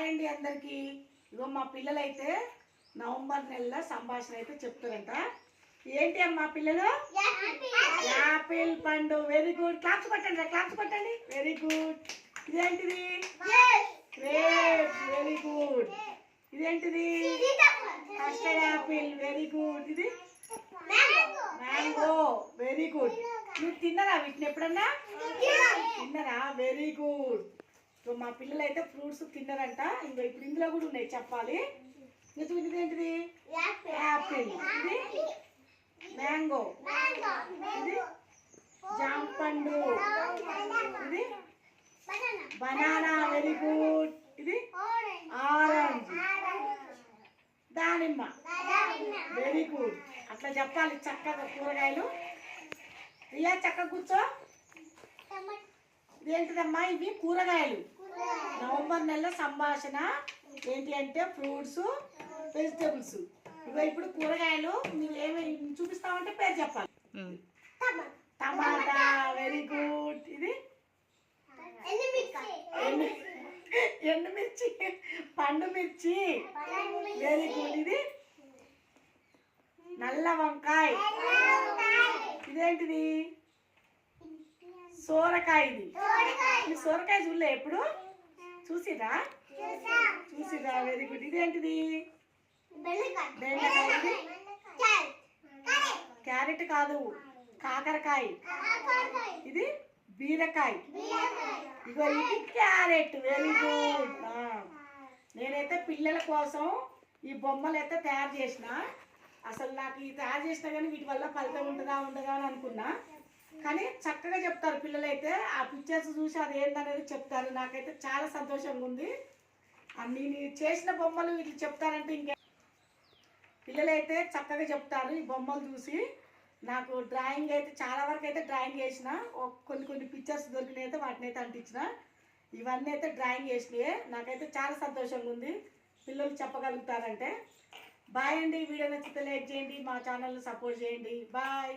Hi అండి అందరికి. ఇగో మా పిల్లలైతే నవంబర్ నెలలో సంభాషణ అయితే చెప్తారంట. ఏంటి అమ్మా పిల్లలు? యాపిల్ పండు. Very good. క్లాప్స్ కొట్టండి, క్లాప్స్ కొట్టండి. Very good. ఇదేంటిది? గ్రేప్స్. Very good. ఇదేంటిది? Custard apple. Very good. ఇది మ్యాంగో. Very good. మీరు తిన్నారా వీటిని ఎప్పుడన్నా? తిన్నారా? Very good. సో మా పిల్లలు అయితే ఫ్రూట్స్ తిన్నారంట. ఇంకా ఇప్పుడు ఇందులో కూడా ఉన్నాయి చెప్పాలి. ఇది ఏంటిది? యాపిల్. ఇది మ్యాంగో. ఇది జామ పండు. ఇది బనానా. Very good. ఇది ఆరెంజ్. దానిమ్మ. Very good. అట్లా చెప్పాలి చక్కగా కూరగాయలు. రియా చక్కగా కూర్చో. ఇదేంటిదమ్మా? ఇవి కూరగాయలు. నవంబర్ నెల సంభాషణ ఏంటి అంటే ఫ్రూట్స్, వెజిటేబుల్స్. ఇగో ఇప్పుడు కూరగాయలు మీరు ఏమేమి చూపిస్తామంటే పేరు చెప్పాలి. టమాటా. Very good. ఇది ఎండుమిర్చి. పండు మిర్చి. Very good. ఇది నల్ల వంకాయ. ఇదేంటిది? సోరకాయ. ఇది సోరకాయ చూడలే ఎప్పుడు? చూసిరా? Very good. ఇదేంటిది? బెండకాయ. క్యారెట్ కాదు, కాకరకాయ. ఇది బీరకాయ. ఇగో ఇది క్యారెట్. Very good. నేనైతే పిల్లల కోసం ఈ బొమ్మలు అయితే తయారు చేసిన. అసలు నాకు ఈ తయారు చేసినా కానీ వీటి వల్ల ఫలితం ఉంటుందా ఉండదా అని అనుకున్నా. కానీ చక్కగా చెప్తారు పిల్లలైతే. ఆ పిక్చర్స్ చూసి అది ఏంటనేది చెప్తారు. నాకైతే చాలా సంతోషంగా ఉంది. నేను చేసిన బొమ్మలు వీళ్ళు చెప్తారంటే ఇంకే పిల్లలైతే చక్కగా చెప్తారు. ఈ బొమ్మలు చూసి నాకు డ్రాయింగ్ అయితే చాలా వరకు అయితే డ్రాయింగ్ చేసిన. కొన్ని పిక్చర్స్ దొరికినాయి అయితే వాటిని అయితే అంటించిన. ఇవన్నీ అయితే డ్రాయింగ్ చేసినాయి. నాకైతే చాలా సంతోషంగా ఉంది పిల్లలు చెప్పగలుగుతారంటే. బాయ్ అండి. వీడియో నచ్చితే లైక్ చేయండి, మా ఛానల్ని సపోర్ట్ చేయండి. బాయ్.